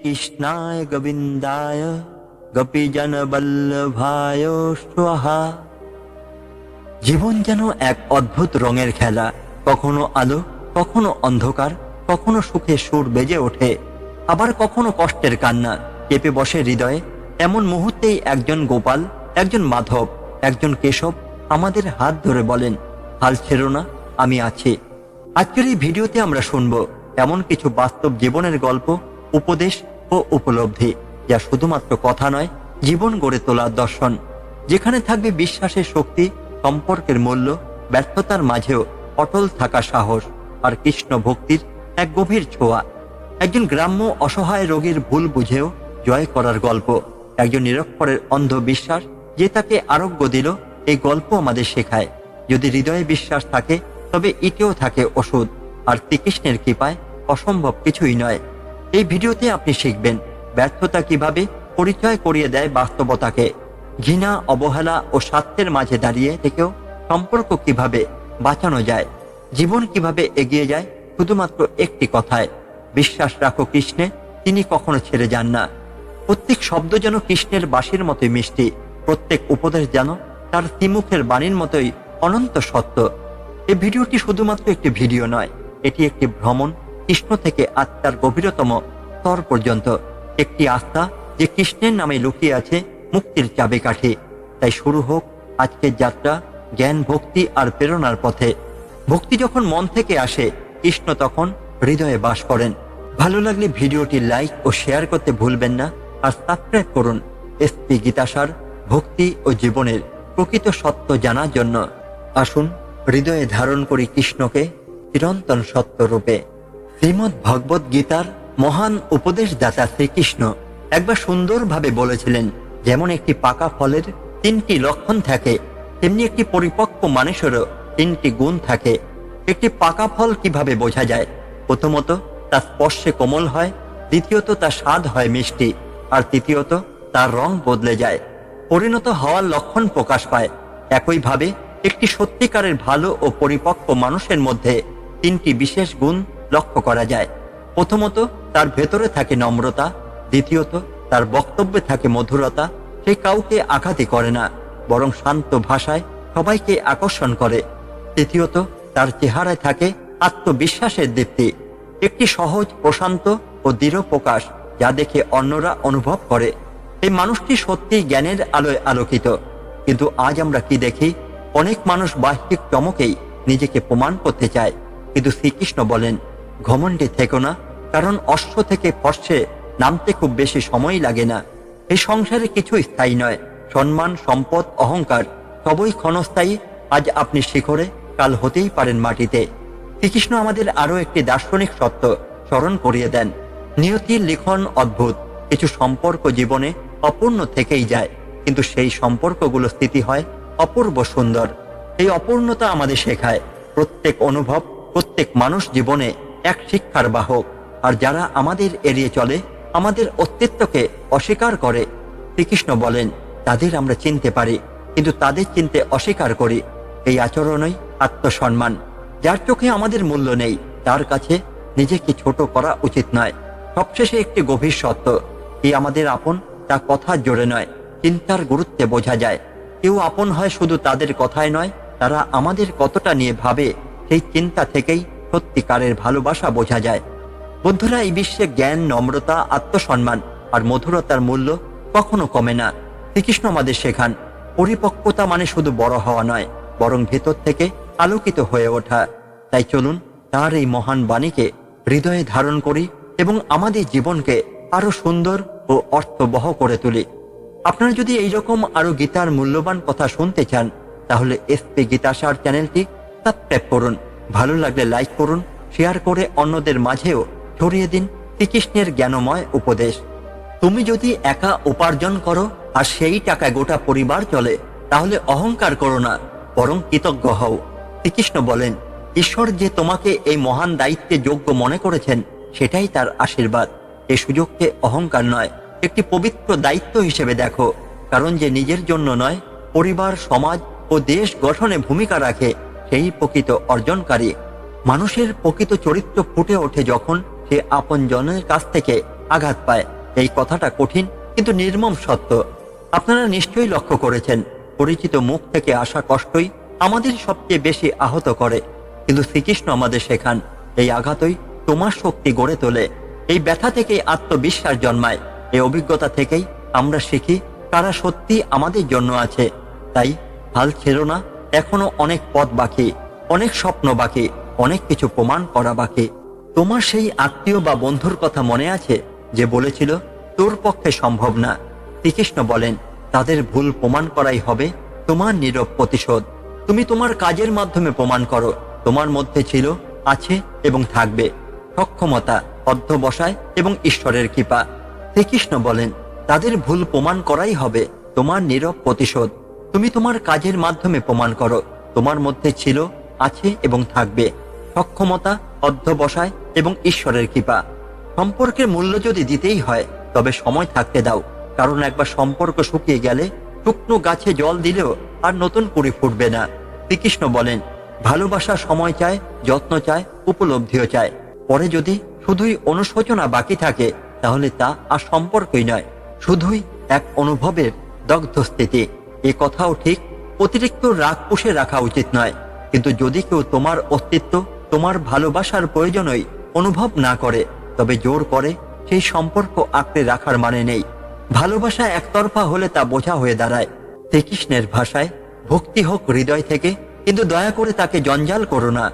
কৃষ্ণায় গোবিন্দায় গোপীজন বল্লভায় স্বাহা। জীবন যেন এক অদ্ভুত রঙের খেলা, কখনো আলো, কখনো অন্ধকার, কখনো সুখে সুর বেজে ওঠে, আবার কখনো কষ্টের কান্না চেপে বসে হৃদয়ে। এমন মুহূর্তেই একজন গোপাল, একজন মাধব, একজন কেশব আমাদের হাত ধরে বলেন, হাল ছেড়ো না, আমি আছি। আজকের এই ভিডিওতে আমরা শুনব এমন কিছু বাস্তব জীবনের গল্প, উপদেশ ও উপলব্ধি, যা শুধুমাত্র কথা নয়, জীবন গড়ে তোলার দর্শন। যেখানে থাকবে বিশ্বাসের শক্তি, সম্পর্কের মূল্য, ব্যর্থতার মাঝেও অটল থাকা সাহস, আর কৃষ্ণ ভক্তির এক গভীর ছোঁয়া। একজন গ্রাম্য অসহায় রোগীর ভুল বুঝেও জয় করার গল্প, একজন নিরক্ষরের অন্ধ বিশ্বাস যে তাকে আরোগ্য দিল। এই গল্প আমাদের শেখায়, যদি হৃদয়ে বিশ্বাস থাকে তবে ইটেও থাকে ওষুধ, আর শ্রীকৃষ্ণের কৃপায় অসম্ভব কিছুই নয়। এই ভিডিওতে আপনি শিখবেন ব্যর্থতা কিভাবে পরিচয় করিয়ে দেয় বাস্তবতাকে, ঘৃণা, অবহেলা ও স্বার্থের মাঝে দাঁড়িয়ে থেকেও সম্পর্ক কিভাবে বাঁচানো যায়, জীবন কিভাবে এগিয়ে যায় শুধুমাত্র একটি কথায়, বিশ্বাস রাখো কৃষ্ণে, তিনি কখনো ছেড়ে যান না। প্রত্যেক শব্দ যেন কৃষ্ণের বাঁশির মতোই মিষ্টি, প্রত্যেক উপদেশ যেন তার শ্রীমুখের বাণীর মতোই অনন্ত সত্য। এই ভিডিওটি শুধুমাত্র একটি ভিডিও নয়, এটি একটি ভ্রমণ কৃষ্ণ থেকে আত্মার গভীরতম স্তর পর্যন্ত, একটি আস্থা যে কৃষ্ণের নামে লুকিয়ে আছে মুক্তির চাবিকাঠি। তাই শুরু হোক আজকের যাত্রা জ্ঞান, ভক্তি আর প্রেরণার পথে। ভক্তি যখন মন থেকে আসে, কৃষ্ণ তখন হৃদয়ে বাস করেন। ভালো লাগলে ভিডিওটি লাইক ও শেয়ার করতে ভুলবেন না, আর সাবস্ক্রাইব করুন এসপি গীতাসার, ভক্তি ও জীবনের প্রকৃত সত্য জানার জন্য। আসুন হৃদয়ে ধারণ করি কৃষ্ণকে চিরন্তন সত্য রূপে। শ্রীমদ্ ভগবত গীতার মহান উপদেশদাতা শ্রীকৃষ্ণ একবার সুন্দরভাবে বলেছিলেন, যেমন একটি পাকা ফলের তিনটি লক্ষণ থাকে, তেমনি একটি পরিপক্ক মানুষেরও তিনটি গুণ থাকে। একটি পাকা ফল কিভাবে বোঝা যায়? প্রথমত, তার স্পর্শে কোমল হয়, দ্বিতীয়ত তার স্বাদ হয় মিষ্টি, আর তৃতীয়ত তার রং বদলে যায়, পরিণত হওয়ার লক্ষণ প্রকাশ পায়। একইভাবে একটি সত্যিকারের ভালো ও পরিপক্ক মানুষের মধ্যে তিনটি বিশেষ গুণ লক্ষ্য করা যায়। প্রথমত, তার ভেতরে থাকে নম্রতা, দ্বিতীয়ত তার বক্তব্যে থাকে মধুরতা, সে কাউকে আঘাতই করে না, বরং শান্ত ভাষায় সবাইকে আকর্ষণ করে, তৃতীয়ত তার চেহারায় থাকে আত্মবিশ্বাসের দীপ্তি, একটি সহজ, প্রশান্ত ও দৃঢ় প্রকাশ যা দেখে অন্যরা অনুভব করে এই মানুষটি সত্যিই জ্ঞানের আলোয় আলোকিত। কিন্তু আজ আমরা কি দেখি? অনেক মানুষ বাহ্যিক চমকেই নিজেকে প্রমাণ করতে চায়, কিন্তু শ্রীকৃষ্ণ বলেন, ঘমণ্ডে থেকো না, কারণ অশ্ব থেকে ফর্সে নামতে খুব বেশি সময় লাগে না। এই সংসারে কিছুই স্থায়ী নয়, সম্মান, সম্পদ, অহংকার সবই ক্ষণস্থায়ী। আজ আপনি শিখরে, কাল হতেই পারেন মাটিতে। শ্রীকৃষ্ণ আমাদের আরো একটি দার্শনিক সত্য স্মরণ করিয়ে দেন, নিয়তির লিখন অদ্ভুত। কিছু সম্পর্ক জীবনে অপূর্ণ থেকেই যায়, কিন্তু সেই সম্পর্কগুলো স্থিতি হয় অপূর্ব সুন্দর। এই অপূর্ণতা আমাদের শেখায় প্রত্যেক অনুভব, প্রত্যেক মানুষ জীবনে এক শিক্ষার বাহক। আর যারা আমাদের এড়িয়ে চলে, আমাদের অস্তিত্বকে অস্বীকার করে, শ্রীকৃষ্ণ বলেন তাদের আমরা চিনতে পারি, কিন্তু তাদের চিনতে অস্বীকার করি। এই আচরণই আত্মসম্মান। যার চোখে আমাদের মূল্য নেই, তার কাছে নিজেকে ছোট করা উচিত নয়। সবশেষে একটি গভীর সত্য, কি আমাদের আপন তা কথার জোরে নয়, চিন্তার গুরুত্বে বোঝা যায়। কেউ আপন হয় শুধু তাদের কথায় নয়, তারা আমাদের কতটা নিয়ে ভাবে, সেই চিন্তা থেকেই সত্যিকারের ভালোবাসা বোঝা যায়। বন্ধুরা, এই বিশ্বে জ্ঞান, নম্রতা, আত্মসম্মান আর মধুরতার মূল্য কখনো কমে না। শ্রীকৃষ্ণ আমাদের শেখান, পরিপক্কতা মানে শুধু বড় হওয়া নয়, বরং ভেতর থেকে আলোকিত হয়ে ওঠা। তাই চলুন তার এই মহান বাণীকে হৃদয়ে ধারণ করি এবং আমাদের জীবনকে আরো সুন্দর ও অর্থবহ করে তুলি। আপনারা যদি এইরকম আরো গীতার মূল্যবান কথা শুনতে চান, তাহলে এসপি গীতাসার চ্যানেলটি সাবস্ক্রাইব করুন। ভালো লাগলে লাইক করুন, শেয়ার করে অন্যদের মাঝেও ছড়িয়ে দিন শ্রীকৃষ্ণের জ্ঞানময় উপদেশ। তুমি যদি একা উপার্জন করো আর সেই টাকায় গোটা পরিবার চলে, তাহলে অহংকার করো না, বরং কৃতজ্ঞ হও। শ্রীকৃষ্ণ বলেন, ঈশ্বর যে তোমাকে এই মহান দায়িত্বে যোগ্য মনে করেছেন, সেটাই তার আশীর্বাদ। এই সুযোগকে অহংকার নয়, একটি পবিত্র দায়িত্ব হিসেবে দেখো। কারণ যে নিজের জন্য নয়, পরিবার, সমাজ ও দেশ গঠনে ভূমিকা রাখে, সেই প্রকৃত অর্জনকারী। মানুষের প্রকৃত চরিত্র ফুটে ওঠে যখন সে আপনজনের কাছ থেকে আঘাত পায়। এই কথাটা কঠিন কিন্তু নির্মম সত্য। আপনারা নিশ্চয়ই লক্ষ্য করেছেন, পরিচিত মুখ থেকে আসা কষ্টই আমাদের সবচেয়ে বেশি আহত করে। কিন্তু শ্রীকৃষ্ণ আমাদের শেখান, এই আঘাতই তোমার শক্তি গড়ে তোলে। এই ব্যথা থেকেই আত্মবিশ্বাস জন্মায়। এই অভিজ্ঞতা থেকেই আমরা শিখি কারা সত্যি আমাদের জন্য আছে। তাই হাল ছেড়ো না, এখনো অনেক পথ বাকি, অনেক স্বপ্ন বাকি, অনেক কিছু প্রমাণ করা বাকি। তোমার সেই আত্মীয় বা বন্ধুর কথা মনে আছে যে বলেছিল তোর পক্ষে সম্ভব না? শ্রীকৃষ্ণ বলেন, তাদের ভুল প্রমাণ করাই হবে তোমার নীরব প্রতিশোধ। তুমি তোমার কাজের মাধ্যমে প্রমাণ করো তোমার মধ্যে ছিল, আছে এবং থাকবে সক্ষমতা, অধ্যবসায় এবং ঈশ্বরের কৃপা। শ্রীকৃষ্ণ বলেন, তাদের ভুল প্রমাণ করাই হবে তোমার নীরব প্রতিশোধ। তুমি তোমার কাজের মাধ্যমে প্রমাণ করো তোমার মধ্যে ছিল, আছে এবং থাকবে সক্ষমতা, অধ্যবসায় এবং ঈশ্বরের কৃপা। সম্পর্কের মূল্য যদি দিতেই হয় তবে সময় থাকতে দাও, কারণ একবার সম্পর্ক শুকিয়ে গেলে শুকনো গাছে জল দিলেও আর নতুন কুড়ি ফুটবে না। শ্রীকৃষ্ণ বলেন, ভালোবাসা সময় চায়, যত্ন চায়, উপলব্ধিও চায়। পরে যদি শুধুই অনুশোচনা বাকি থাকে তাহলে তা আর সম্পর্কই নয়, শুধুই এক অনুভবের দগ্ধ স্থিতি। এ কথাও ঠিক, অতিরিক্ত রাগ পুষে রাখা উচিত নয়। কিন্তু যদি কেউ তোমার অস্তিত্ব, তোমার ভালোবাসার প্রয়োজনই অনুভব না করে, তবে জোর করে সেই সম্পর্ক আঁকড়ে রাখার মানে নেই। ভালোবাসা একতরফা হলে তা বোঝা হয়ে দাঁড়ায়। শ্রীকৃষ্ণের ভাষায়, ভক্তি হোক হৃদয় থেকে, কিন্তু দয়া করে তাকে জঞ্জাল করো না।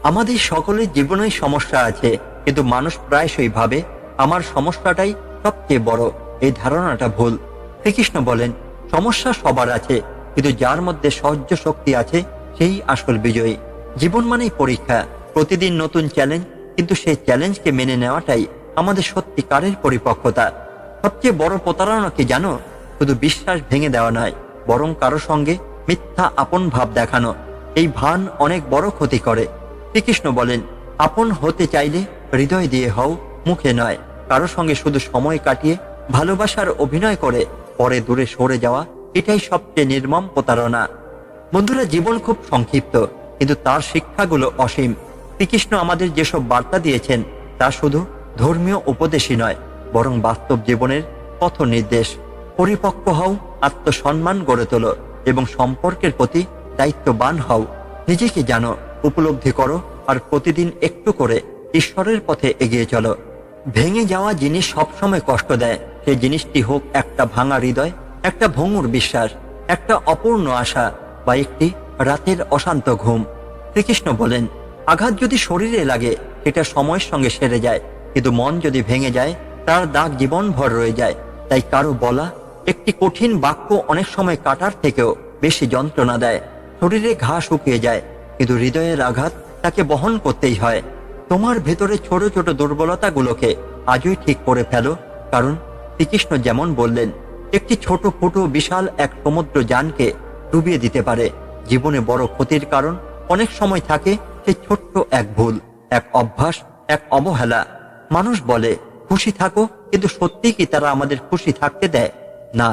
আমাদের সকলের জীবনেই সমস্যা আছে, কিন্তু মানুষ প্রায়শই ভাবে আমার সমস্যাটাই সবচেয়ে বড়। এই ধারণাটা ভুল। শ্রীকৃষ্ণ বলেন, সমস্যা সবার আছে, কিন্তু যার মধ্যে সহ্য শক্তি আছে সেই আসল বিজয়ী। জীবন মানেই পরীক্ষা, প্রতিদিন নতুন চ্যালেঞ্জ, কিন্তু সেই চ্যালেঞ্জকে মেনে নেওয়াটাই আমাদের সত্যিকারের পরিপক্কতা। সবচেয়ে বড় প্রতারণা কি জানো? শুধু বিশ্বাস ভেঙে দেওয়া নয়, বরং কারো সঙ্গে মিথ্যা আপন ভাব দেখানো। এই ভান অনেক বড় ক্ষতি করে। শ্রীকৃষ্ণ বলেন, আপন হতে চাইলে হৃদয় দিয়ে হও, মুখে নয়। কারো সঙ্গে শুধু সময় কাটিয়ে ভালোবাসার অভিনয় করে পরে দূরে সরে যাওয়া, এটাই সবচেয়ে নির্মম প্রতারণা। বন্ধুরা, জীবন খুব সংক্ষিপ্ত, কিন্তু তার শিক্ষাগুলো অসীম। শ্রীকৃষ্ণ আমাদের যেসব বার্তা দিয়েছেন তা শুধু ধর্মীয় উপদেশই নয়, বরং বাস্তব জীবনের পথ নির্দেশ। পরিপক্ক হও, আত্মসম্মান গড়ে তোলো এবং সম্পর্কের প্রতি দায়িত্ববান হও। নিজেকে জানো, উপলব্ধি করো, আর প্রতিদিন একটু করে ঈশ্বরের পথে এগিয়ে চলো। ভেঙে যাওয়া জিনিস সবসময় কষ্ট দেয়। সেই জিনিসটি হোক একটা ভাঙা হৃদয়, একটা ভঙ্গুর বিশ্বাস, একটা অপূর্ণ আশা বা একটি রাতের অশান্ত ঘুম। শ্রীকৃষ্ণ বলেন, আঘাত যদি শরীরে লাগে সেটা সময়ের সঙ্গে সেরে যায়, কিন্তু মন যদি ভেঙে যায় তার দাগ জীবনভর রয়ে যায়। তাই কারো বলা একটি কঠিন বাক্য অনেক সময় কাটার থেকেও বেশি যন্ত্রণা দেয়। শরীরে ঘা শুকিয়ে যায়, কিন্তু হৃদয়ের আঘাত তাকে বহন করতেই হয়। তোমার ভেতরে ছোট ছোট দুর্বলতাগুলোকে আজই ঠিক করে ফেলো, কারণ শ্রীকৃষ্ণ যেমন বললেন, একটি ছোট ফুটো বিশাল এক সমুদ্র যানকে ডুবিয়ে দিতে পারে। জীবনে বড় ক্ষতির কারণ অনেক সময় থাকে সেই ছোট্ট এক ভুল, এক অভ্যাস, এক অবহেলা। মানুষ বলে খুশি থাকো, কিন্তু সত্যি কি তারা আমাদের খুশি থাকতে দেয়? না,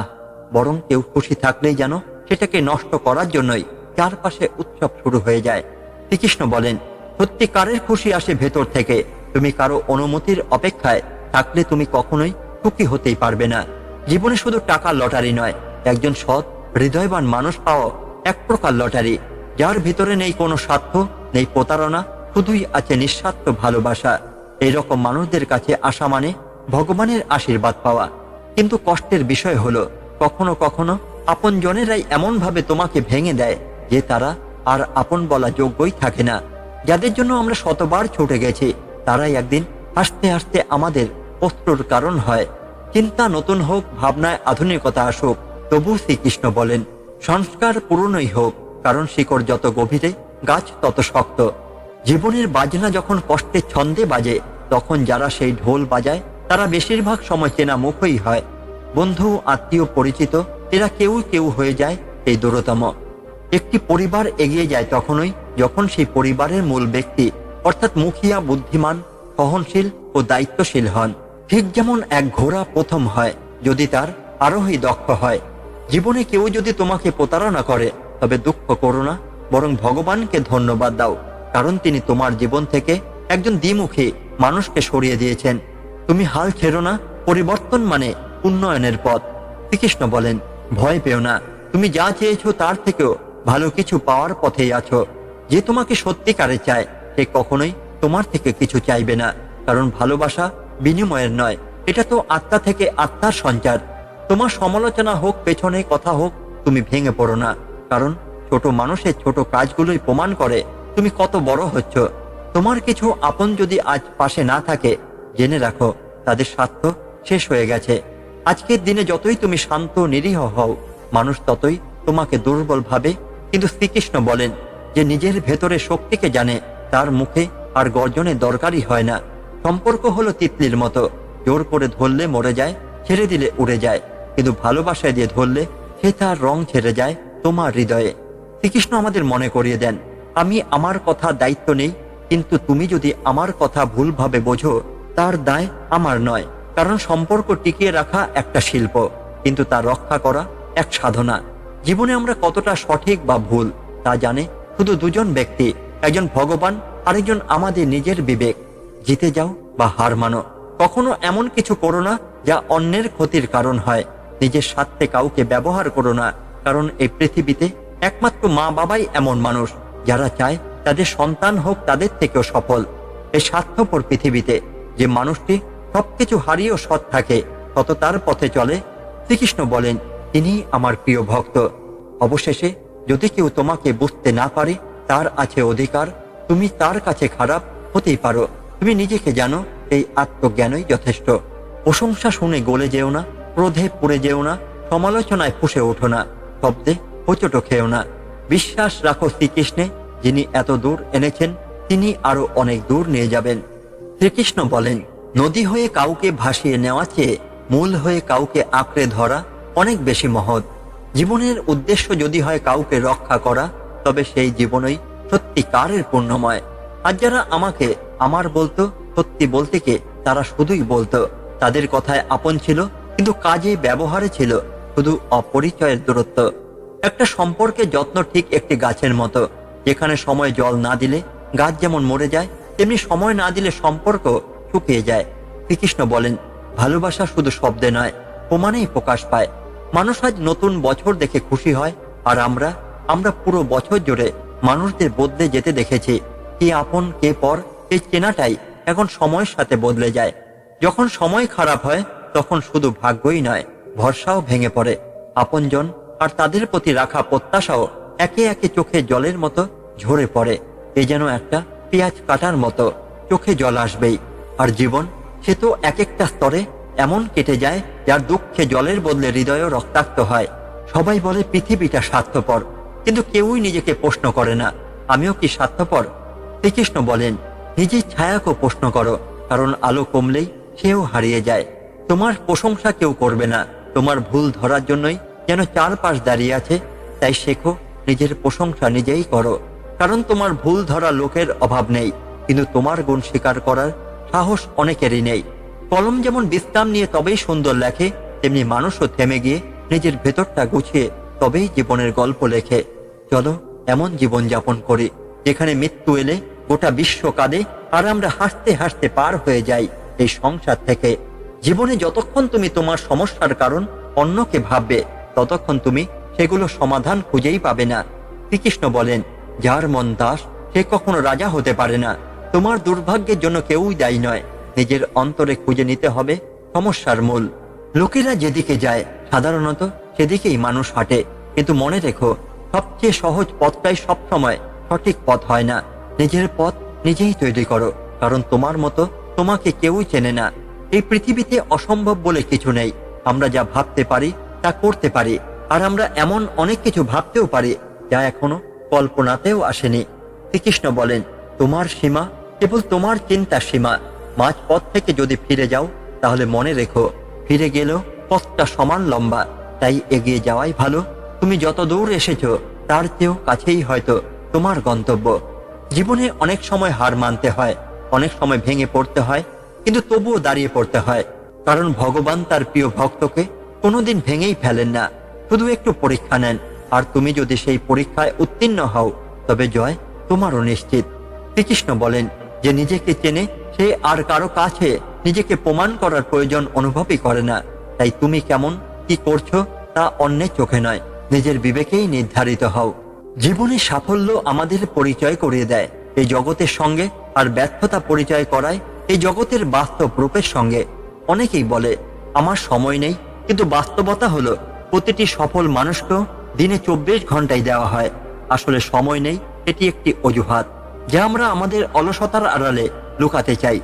বরং কেউ খুশি থাকলেই যেন সেটাকে নষ্ট করার জন্যই চারপাশে উৎসব শুরু হয়ে যায়। শ্রীকৃষ্ণ বলেন, সত্যিকারের খুশি আসে ভেতর থেকে। তুমি কারো অনুমতির অপেক্ষায় থাকলে তুমি কখনোই সুখী হতেই পারবে না। জীবনে শুধু টাকার লটারি নয়, একজন সৎ হৃদয়বান মানুষ পাওয়া এক প্রকার লটারি, যার ভিতরে নেই কোনো স্বার্থ, নেই প্রতারণা, শুধুই আছে নিঃস্বার্থ ভালোবাসা। এইরকম মানুষদের কাছে আসা মানে ভগবানের আশীর্বাদ পাওয়া। কিন্তু কষ্টের বিষয় হলো, কখনো কখনো আপনজনেরাই এমনভাবে তোমাকে ভেঙে দেয় যে তারা আর আপন বলা যোগ্যই থাকে না। যাদের জন্য আমরা শতবার ছুটে গেছি তারাই একদিন হাসতে হাসতে আমাদের কষ্টর কারণ হয়। চিন্তা নতুন হোক, ভাবনায় আধুনিকতা আসুক, তবু শ্রীকৃষ্ণ বলেন, সংস্কার পুরনোই হোক, কারণ শিকড় যত গভীরে গাছ তত শক্ত। জীবনের বাজনা যখন কষ্টের ছন্দে বাজে, তখন যারা সেই ঢোল বাজায় তারা বেশিরভাগ সময় চেনা মুখই হয়। বন্ধু, আত্মীয়, পরিচিত, এরা কেউ কেউ হয়ে যায় এই দূরতম। একটি পরিবার এগিয়ে যায় তখনই যখন সেই পরিবারের মূল ব্যক্তি অর্থাৎ মুখিয়া বুদ্ধিমান, সহনশীল ও দায়িত্বশীল হন। ঠিক যেমন এক ঘোড়া প্রথম হয় যদি তার আরোহী দক্ষ হয়। জীবনে কেউ যদি তোমাকে প্রতারণা করে তবে দুঃখ করো না, বরং ভগবানকে ধন্যবাদ দাও, কারণ তিনি তোমার জীবন থেকে একজন দ্বিমুখী মানুষকে সরিয়ে দিয়েছেন। তুমি হাল ছেড়ো না, পরিবর্তন মানে উন্নয়নের পথ। শ্রীকৃষ্ণ বলেন, ভয় পেও না, তুমি যা চেয়েছো তার থেকেও ভালো কিছু পাওয়ার পথেই আছো। যে তোমাকে সত্যিকারে চায় সে কখনোই তোমার থেকে কিছু চাইবে না, কারণ ভালোবাসা বিনিময়ের নয়, এটা তো আত্মা থেকে আত্মার সঞ্চার। তোমার সমালোচনা হোক, পেছনে কথা হোক, তুমি ভেঙে পড়ো না, কারণ ছোট মানুষের ছোট কাজগুলোই প্রমাণ করে তুমি কত বড় হচ্ছ। তোমার কিছু আপন যদি আজ পাশে না থাকে, জেনে রাখো তাদের স্বার্থ শেষ হয়ে গেছে। আজকের দিনে যতই তুমি শান্ত নিরীহ হও, মানুষ ততই তোমাকে দুর্বল ভাবে। কিন্তু শ্রীকৃষ্ণ বলেন যে নিজের ভেতরে শক্তিকে জানে, তার মুখে আর গর্জনের দরকারই হয় না। সম্পর্ক হলো তিতলির মতো, জোর করে ধরলে মরে যায়, ছেড়ে দিলে উড়ে যায়, কিন্তু ভালোবাসায় দিয়ে ধরলে সে তার রং ছেড়ে যায় তোমার হৃদয়ে। শ্রীকৃষ্ণ আমাদের মনে করিয়ে দেন, আমি আমার কথা দায়িত্ব নেই, কিন্তু তুমি যদি আমার কথা ভুলভাবে বোঝো তার দায় আমার নয়। কারণ সম্পর্ক টিকিয়ে রাখা একটা শিল্প, কিন্তু তা রক্ষা করা এক সাধনা। জীবনে আমরা কতটা সঠিক বা ভুল তা জানে শুধু দুজন ব্যক্তি, একজন ভগবান, আরেকজন আমাদের নিজের বিবেক। জিতে যাও বা হার মানো, কখনো এমন কিছু করো না যা অন্যের ক্ষতির কারণ হয়। নিজের স্বার্থে কাউকে ব্যবহার করো না, কারণ এই পৃথিবীতে একমাত্র মা বাবাই এমন মানুষ যারা চায় তাদের সন্তান হোক তাদের থেকেও সফল। এই স্বার্থপর পৃথিবীতে যে মানুষটি সবকিছু হারিয়েও সৎ থাকে, তত তার পথে চলে। শ্রীকৃষ্ণ বলেন, তিনি আমার প্রিয় ভক্ত। অবশেষে যদি কেউ তোমাকে বুঝতে না পারে, তার আছে অধিকার। তুমি তার কাছে খারাপ হতেই পারো, তুমি নিজেকে জানো, এই আত্মজ্ঞানই যথেষ্ট। প্রশংসা শুনে গলে যেও না, ক্রোধে পুড়ে যেও না, সমালোচনায় ফুঁসে ওঠো না, শব্দে হোঁচট খেও না। বিশ্বাস রাখো শ্রীকৃষ্ণে, যিনি এত দূর এনেছেন তিনি আরো অনেক দূর নিয়ে যাবেন। শ্রীকৃষ্ণ বলেন, নদী হয়ে কাউকে ভাসিয়ে নেওয়া চেয়ে মূল হয়ে কাউকে আঁকড়ে ধরা অনেক বেশি মহৎ। জীবনের উদ্দেশ্য যদি হয় কাউকে রক্ষা করা, তবে সেই জীবনই সত্যিকারের পূর্ণময়। আর যারা আমাকে আমার বলতো, সত্যি বলতে কে তারা শুধুই বলতো। তাদের কথায় আপন ছিল, কিন্তু কাজে ব্যবহারে ছিল শুধু অপরিচয়ের দূরত্ব। একটা সম্পর্কের যত্ন ঠিক একটি গাছের মতো, যেখানে সময় জল না দিলে গাছ যেমন মরে যায়, তেমনি সময় না দিলে সম্পর্ক শুকিয়ে যায়। শ্রীকৃষ্ণ বলেন, ভালোবাসা শুধু শব্দে নয়, প্রমাণেই প্রকাশ পায়। মানুষ আজ নতুন বছর দেখে খুশি হয়, আর আমরা পুরো বছর জুড়ে মানুষদের বদলে যেতে দেখেছি। কে আপন কে পর, এই চেনাটাই এখন সময়ের সাথে বদলে যায়। যখন সময় খারাপ হয়, তখন শুধু ভাগ্যই নয়, ভরসাও ভেঙে পড়ে। আপনজন আর তাদের প্রতি রাখা প্রত্যাশাও একে একে চোখে জলের মতো ঝরে পড়ে। এ যেন একটা পেঁয়াজ কাটার মতো, চোখে জল আসবেই। আর জীবন, সে তো এক একটা স্তরে এমন কেটে যায়, যার দুঃখে জলের বদলে হৃদয়ও রক্তাক্ত হয়। সবাই বলে পৃথিবীটা স্বার্থপর, কিন্তু কেউই নিজেকে প্রশ্ন করে না, আমিও কি স্বার্থপর? শ্রীকৃষ্ণ বলেন, নিজের ছায়াকেও প্রশ্ন করো, কারণ আলো কমলেই সেও হারিয়ে যায়। তোমার প্রশংসা কেউ করবে না, তোমার ভুল ধরার জন্যই যেন চারপাশ দাঁড়িয়ে আছে। তাই শেখো, নিজের প্রশংসা নিজেই করো, কারণ তোমার ভুল ধরা লোকের অভাব নেই, কিন্তু তোমার গুণ স্বীকার করার সাহস অনেকেরই নেই। কলম যেমন বিশ্রাম নিয়ে তবেই সুন্দর লেখে, তেমনি মানুষও থেমে গিয়ে নিজের ভেতরটা গুছিয়ে তবেই জীবনের গল্প লেখে। চলো এমন জীবন যাপন করি, যেখানে মৃত্যু এলে গোটা বিশ্ব কাঁদে, আর আমরা হাসতে হাসতে পার হয়ে যাই এই সংসার থেকে। জীবনে যতক্ষণ তুমি তোমার সমস্যার কারণ অন্যকে ভাববে, ততক্ষণ তুমি সেগুলো সমাধান খুঁজেই পাবে না। শ্রীকৃষ্ণ বলেন, যার মন দাস সে কখনো রাজা হতে পারে না। তোমার দুর্ভাগ্যের জন্য কেউই দায়ী নয়, নিজের অন্তরে খুঁজে নিতে হবে সমস্যার মূল। লোকেরা যেদিকে যায় সাধারণত সেদিকেই মানুষ হাঁটে, কিন্তু মনে রেখো, সবচেয়ে সহজ পথটাই সবসময় সঠিক পথ হয় না। নিজের পথ নিজেই তৈরি করো, কারণ তোমার মতো তোমাকে কেউই চেনে না। এই পৃথিবীতে অসম্ভব বলে কিছু নেই। আমরা যা ভাবতে পারি তা করতে পারি, আর আমরা এমন অনেক কিছু ভাবতেও পারি যা এখনো কল্পনাতেও আসেনি। শ্রীকৃষ্ণ বলেন, তোমার সীমা কেবল তোমার চিন্তার সীমা। মাঝ পথ থেকে যদি ফিরে যাও, তাহলে মনে রেখো, ফিরে গেলেও পথটা সমান লম্বা, তাই এগিয়ে যাওয়াই ভালো। তুমি যত দূর এসেছো তার চেয়েও কাছেই হয়তো তোমার গন্তব্য। জীবনে অনেক সময় হার মানতে হয়, অনেক সময় ভেঙে পড়তে হয়, কিন্তু তবুও দাঁড়িয়ে পড়তে হয়, কারণ ভগবান তার প্রিয় ভক্তকে কোনোদিন ভেঙেই ফেলেন না, শুধু একটু পরীক্ষা নেন। আর তুমি যদি সেই পরীক্ষায় উত্তীর্ণ হও, তবে জয় তোমারও নিশ্চিত। শ্রীকৃষ্ণ বলেন, যে নিজেকে চেনে সে আর কারো কাছে নিজেকে প্রমাণ করার প্রয়োজন অনুভবই করে না। তাই তুমি কেমন কি করছো তা অন্যের চোখে নয়, নিজের বিবেকেই নির্ধারিত হও। জীবনে সাফল্য আমাদের পরিচয় করিয়ে দেয় এই জগতের সঙ্গে, আর ব্যর্থতা পরিচয় করায় এই জগতের বাস্তব রূপের সঙ্গে। অনেকেই বলে আমার সময় নেই, কিন্তু বাস্তবতা হলো প্রতিটি সফল মানুষকেও দিনে 24 ঘন্টাই দেওয়া হয়। আসলে সময় নেই এটি একটি অজুহাত, যা আমরা আমাদের অলসতার আড়ালে লুকাতে চাই।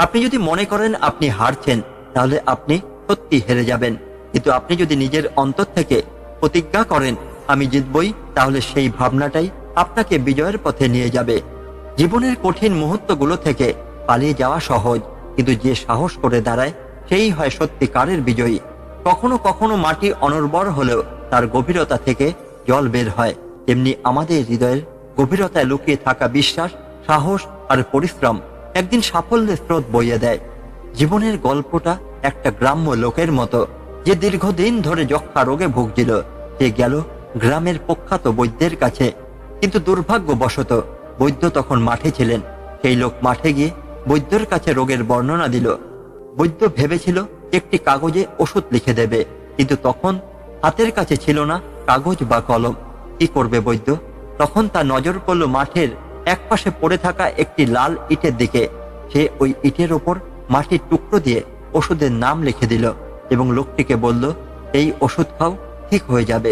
আপনি যদি মনে করেন আপনি হারছেন, তাহলে আপনি সত্যি হেরে যাবেন। কিন্তু আপনি যদি নিজের অন্তর থেকে প্রতিজ্ঞা করেন আমি জিতবই, তাহলে সেই ভাবনাটাই আপনাকে বিজয়ের পথে নিয়ে যাবে। জীবনের কঠিন মুহূর্তগুলো থেকে পালিয়ে যাওয়া সহজ, কিন্তু যে সাহস করে দাঁড়ায় সেই হয় সত্যিকারের বিজয়ী। কখনো কখনো মাটি অনুর্বর হলেও তার গভীরতা থেকে জল বের হয়, তেমনি আমাদের হৃদয়ের গভীরতায় লুকিয়ে থাকা বিশ্বাস, সাহস আর পরিশ্রম একদিন সাফল্যের স্রোত বইয়ে দেয়। জীবনের গল্পটা একটা গ্রাম্য লোকের মতো, যে দীর্ঘদিন ধরে যক্ষা রোগে ভুগছিল। সে গেল গ্রামের প্রখ্যাত বৈদ্যের কাছে, কিন্তু দুর্ভাগ্যবশত বৈদ্য তখন মাঠে ছিলেন। সেই লোক মাঠে গিয়ে বৈদ্যের কাছে রোগের বর্ণনা দিল। বৈদ্য ভেবেছিল একটি কাগজে ওষুধ লিখে দেবে, কিন্তু তখন হাতের কাছে ছিল না কাগজ বা কলম। কি করবে বৈদ্য? তখন তার নজর পড়ল মাঠের একপাশে পড়ে থাকা একটি লাল ইটের দিকে। সে ওই ইটের ওপর মাটির টুকরো দিয়ে ওষুধের নাম লিখে দিল এবং লোকটিকে বলল, এই ওষুধ খাও, ঠিক হয়ে যাবে।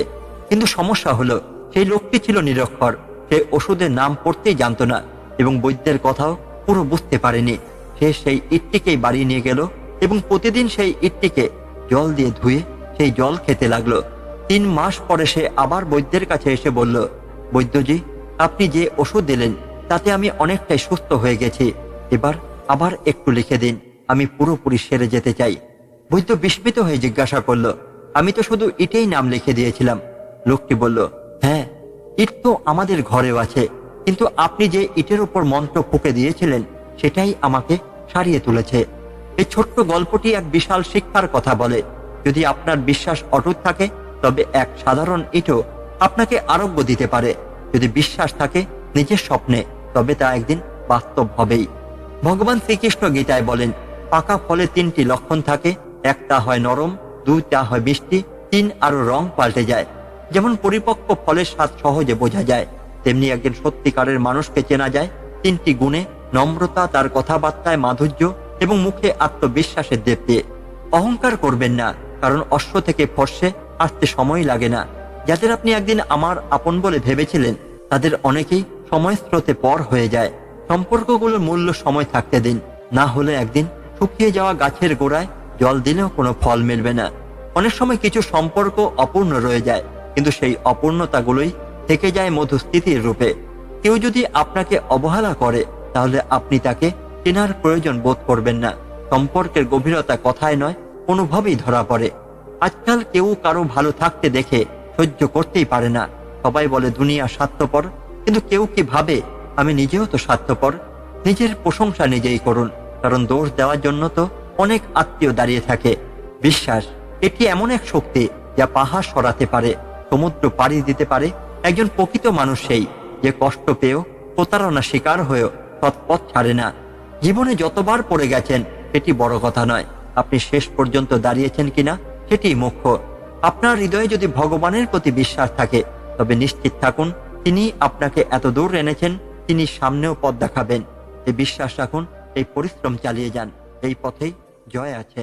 কিন্তু সমস্যা হলো সেই লোকটি ছিল নিরক্ষর। সে ওষুধের নাম পড়তেই জানতো না এবং বৈদ্যের কথাও পুরো বুঝতে পারেনি। সে সেই ইটটিকেই বাড়ি নিয়ে গেল এবং প্রতিদিন সেই ইটটিকে জল দিয়ে ধুয়ে সেই জল খেতে লাগলো। 3 মাস পরে সে আবার বৈদ্যের কাছে এসে বলল, বৈদ্যজি, আপনি যে ওষুধ দিলেন তাতে আমি অনেকটাই সুস্থ হয়ে গেছি। এবার আবার একটু লিখে দিন, আমি পুরোপুরি সেরে যেতে চাই। বৈদ্য বিস্মিত হয়ে জিজ্ঞাসা করল, আমি তো শুধু ইটেই নাম লিখে দিয়েছিলাম। লোকটি বলল, হ্যাঁ, ইট তো আমাদের ঘরেও আছে, কিন্তু আপনি যে ইটের উপর মন্ত্র ফুঁকে দিয়েছিলেন সেটাই আমাকে সারিয়ে তুলেছে। এই ছোট্ট গল্পটি এক বিশাল শিক্ষার কথা বলে। যদি আপনার বিশ্বাস অটুট থাকে, তবে এক সাধারণ ইটও আপনাকে আরোগ্য দিতে পারে। যদি বিশ্বাস থাকে নিজের স্বপ্নে, তবে তা একদিন বাস্তব হবেই। ভগবান শ্রীকৃষ্ণ গীতায় বলেন, পাকা ফলে 3টি লক্ষণ থাকে। একটা হয় নরম, 2টা হয় মিষ্টি, 3 আরো রং পাল্টে যায়। যেমন পরিপক্ক ফলের স্বাদ সহজে বোঝা যায়, তেমনি একজন সত্যিকারের মানুষকে চেনা যায় 3টি গুণে: নম্রতা, তার কথাবার্তায় মাধুর্য এবং মুখে আত্মবিশ্বাসের দেবতে। অহংকার করবেন না, কারণ অশ্ব থেকে ফর্সে আসতে সময় লাগে না। যাদের আপনি একদিন আমার আপন বলে ভেবেছিলেন, তাদের অনেকেই সময় স্রোতে পর হয়ে যায়। সম্পর্কগুলোর মূল্য সময় থাকতে দিন, না হলে একদিন শুকিয়ে যাওয়া গাছের গোড়ায় জল দিলেও কোনো ফল মিলবে না। অনেক সময় কিছু সম্পর্ক অপূর্ণ রয়ে যায়, কিন্তু সেই অপূর্ণতাগুলোই থেকে যায় মধুস্মৃতির রূপে। কেউ যদি আপনাকে অবহেলা করে, তাহলে আপনি তাকে চেনার প্রয়োজন বোধ করবেন না। সম্পর্কের গভীরতা কথায় নয়, অনুভবেই ধরা পড়ে। আজকাল কেউ কারো ভালো থাকতে দেখে সহ্য করতেই পারে না। সবাই বলে দুনিয়া স্বার্থপর, কিন্তু কেউ কি ভাবে আমি নিজেও তো স্বার্থপর? নিজের প্রশংসা নিজেই করুন, কারণ দোষ দেওয়ার জন্য তো অনেক আত্মীয় দাঁড়িয়ে থাকে। বিশ্বাস এটি এমন এক শক্তি যা পাহাড় সরাতে পারে, সমুদ্র পাড়ি দিতে পারে। একজন প্রকৃত মানুষ সেই, যে কষ্ট পেয়েও, প্রতারণা শিকার হয়েও সৎপথ ছাড়ে না। জীবনে যতবার পড়ে গেছেন সেটি বড় কথা নয়, আপনি শেষ পর্যন্ত দাঁড়িয়েছেন কিনা সেটি মুখ্য। আপনার হৃদয়ে যদি ভগবানের প্রতি বিশ্বাস থাকে, তবে নিশ্চিত থাকুন তিনি আপনাকে এত দূর এনেছেন, তিনি সামনেও পথ দেখাবেন। এই বিশ্বাস রাখুন, এই পরিশ্রম চালিয়ে যান, এই পথেই জয় আছে।